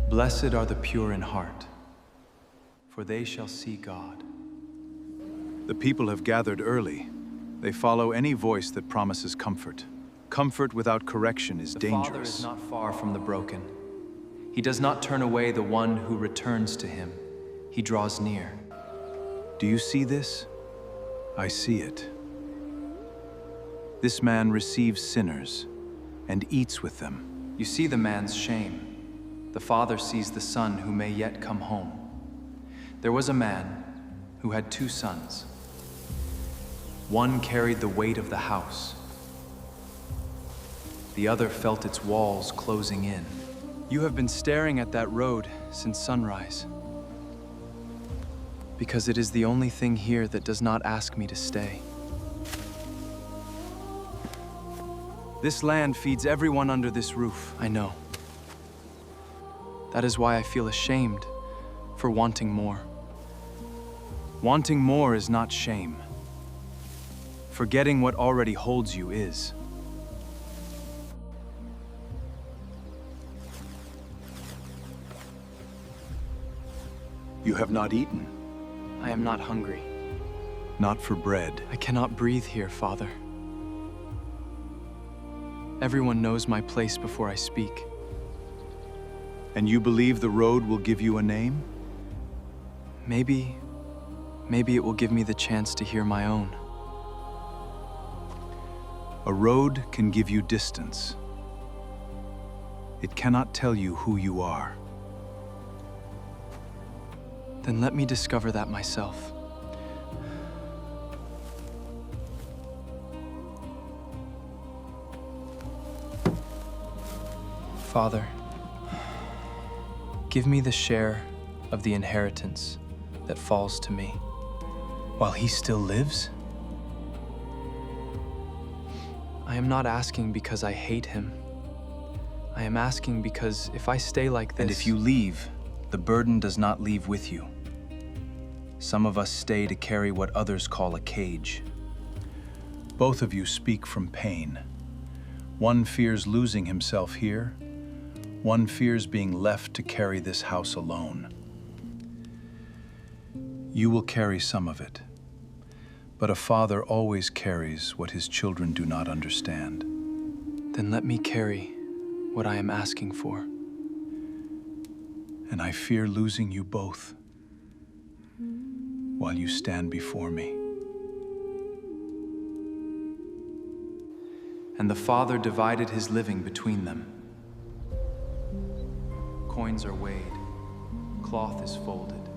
Blessed are the pure in heart, for they shall see God. The people have gathered early. They follow any voice that promises comfort. Comfort without correction is dangerous. The Father is not far from the broken. He does not turn away the one who returns to him. He draws near. Do you see this? I see it. This man receives sinners and eats with them. You see the man's shame. The Father sees the Son who may yet come home. There was a man who had 2 sons. One carried the weight of the house. The other felt its walls closing in. You have been staring at that road since sunrise, because it is the only thing here that does not ask me to stay. This land feeds everyone under this roof. I know. That is why I feel ashamed for wanting more. Wanting more is not shame. Forgetting what already holds you is. You have not eaten. I am not hungry. Not for bread. I cannot breathe here, Father. Everyone knows my place before I speak. And you believe the road will give you a name? Maybe it will give me the chance to hear my own. A road can give you distance. It cannot tell you who you are. Then let me discover that myself. Father, give me the share of the inheritance that falls to me. While he still lives? I am not asking because I hate him. I am asking because if I stay like this... And if you leave, the burden does not leave with you. Some of us stay to carry what others call a cage. Both of you speak from pain. One fears losing himself here. One fears being left to carry this house alone. You will carry some of it, but a father always carries what his children do not understand. Then let me carry what I am asking for. And I fear losing you both while you stand before me. And the Father divided his living between them. Coins are weighed, cloth is folded.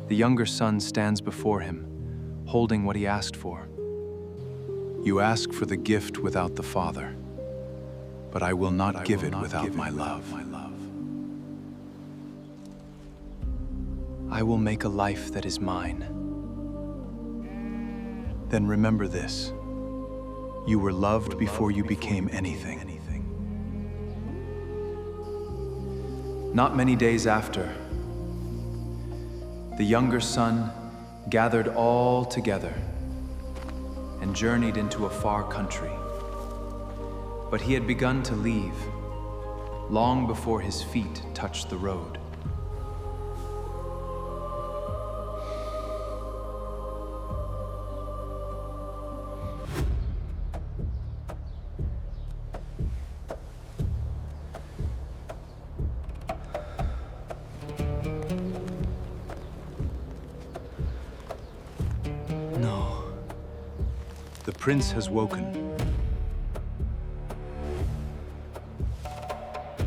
The younger son stands before him, holding what he asked for. You ask for the gift without the Father, but I will not give it without my love. I will make a life that is mine. Then remember this. You were loved before you became anything. Not many days after, the younger son gathered all together and journeyed into a far country. But he had begun to leave long before his feet touched the road. No. The prince has woken.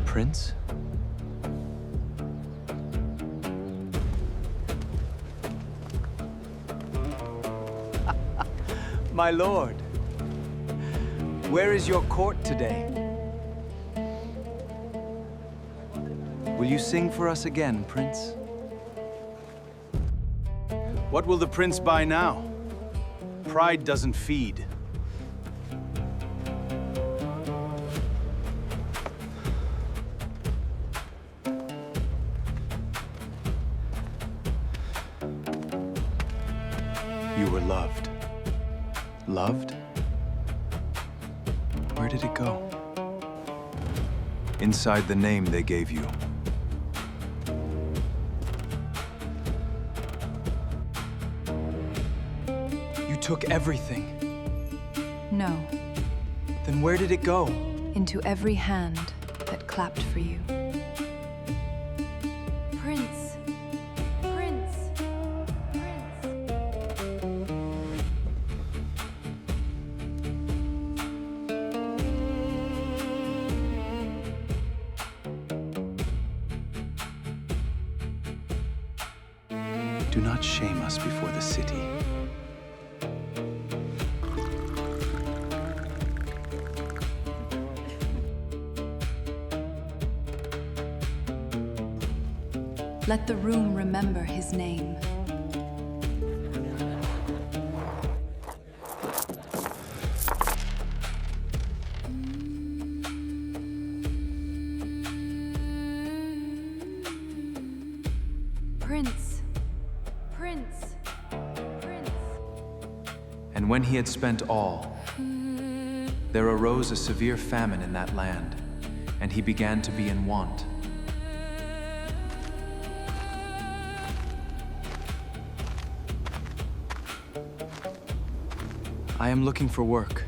Prince? My lord, where is your court today? Will you sing for us again, Prince? What will the prince buy now? Pride doesn't feed. You were loved. Loved? Where did it go? Inside the name they gave you. You took everything. No, Then where did it go? into every hand that clapped for you. Prince. Prince. Prince. Do not shame us before the city. Let the room remember his name. Prince. Prince. Prince. And when he had spent all, there arose a severe famine in that land, and he began to be in want. I am looking for work.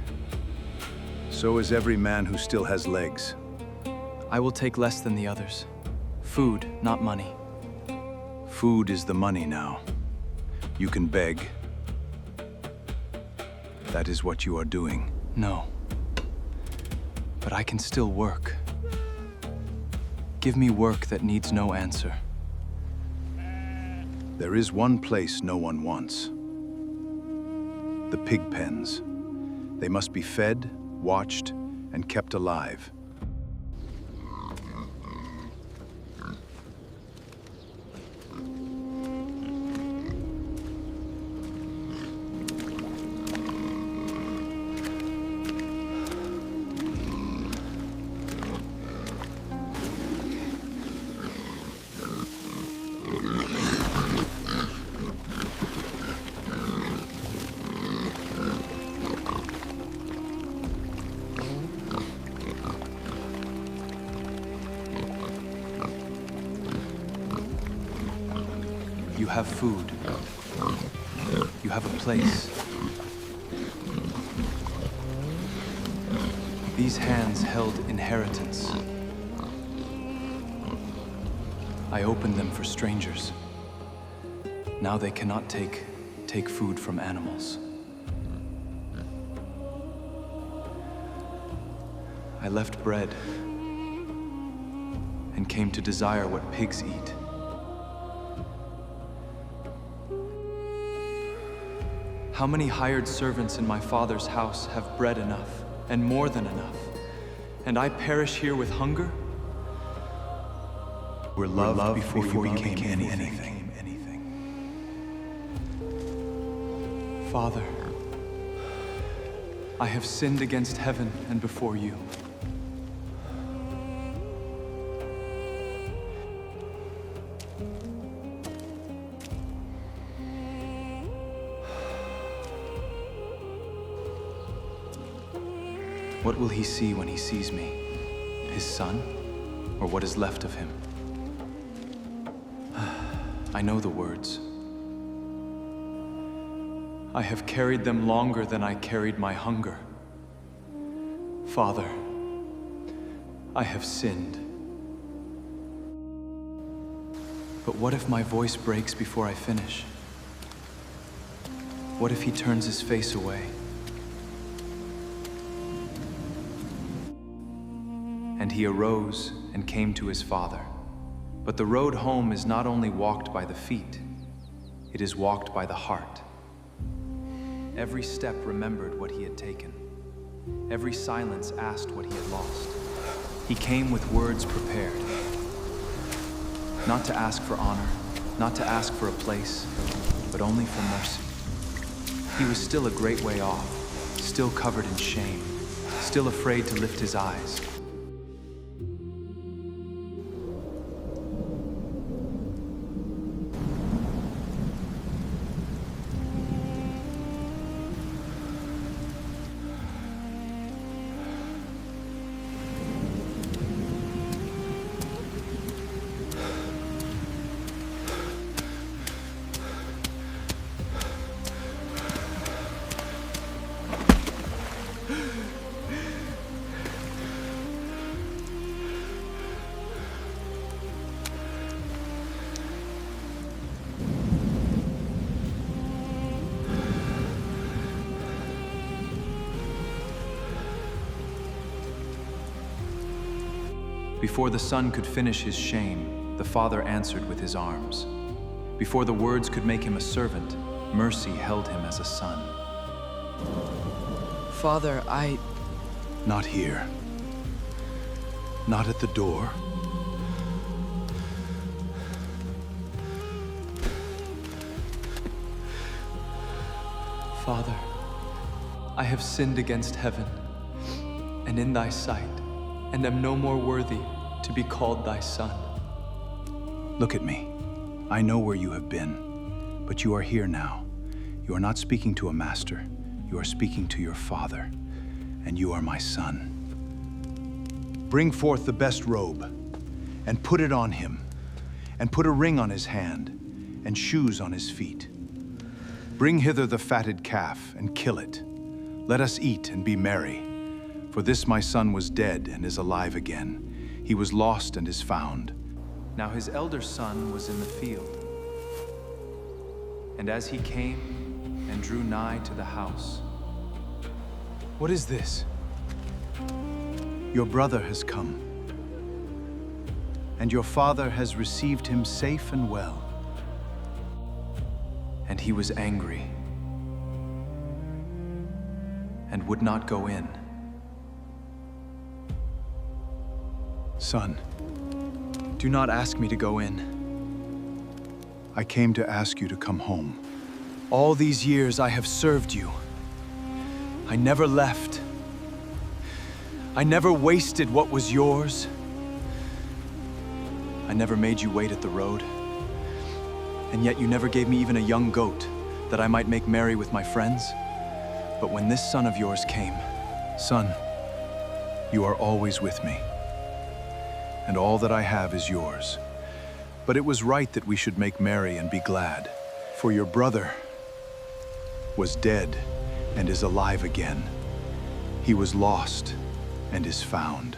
So is every man who still has legs. I will take less than the others. Food, not money. Food is the money now. You can beg. That is what you are doing. No. But I can still work. Give me work that needs no answer. There is one place no one wants. The pig pens. They must be fed, watched, and kept alive. You have food. You have a place. These hands held inheritance. I opened them for strangers. Now they cannot take food from animals. I left bread and came to desire what pigs eat. How many hired servants in my father's house have bread enough, and more than enough, and I perish here with hunger? We're loved before you became anything. Father, I have sinned against heaven and before you. What will he see when he sees me? His son? Or what is left of him? I know the words. I have carried them longer than I carried my hunger. Father, I have sinned. But what if my voice breaks before I finish? What if he turns his face away? And he arose and came to his father. But the road home is not only walked by the feet, it is walked by the heart. Every step remembered what he had taken. Every silence asked what he had lost. He came with words prepared. Not to ask for honor, not to ask for a place, but only for mercy. He was still a great way off, still covered in shame, still afraid to lift his eyes. Before the son could finish his shame, the father answered with his arms. Before the words could make him a servant, mercy held him as a son. Father, Not here. Not at the door. Father, I have sinned against heaven and in thy sight, and am no more worthy to be called thy son. Look at me. I know where you have been, but you are here now. You are not speaking to a master. You are speaking to your father, and you are my son. Bring forth the best robe, and put it on him, and put a ring on his hand, and shoes on his feet. Bring hither the fatted calf, and kill it. Let us eat and be merry. For this my son was dead and is alive again. He was lost and is found. Now his elder son was in the field. And as he came and drew nigh to the house, What is this? Your brother has come, and your father has received him safe and well. and he was angry and would not go in. Son, Do not ask me to go in. I came to ask you to come home. All these years I have served you. I never left. I never wasted what was yours. I never made you wait at the road. And yet you never gave me even a young goat that I might make merry with my friends. But when this son of yours came, Son, you are always with me, and all that I have is yours. But it was right that we should make merry and be glad, for your brother was dead and is alive again. He was lost and is found.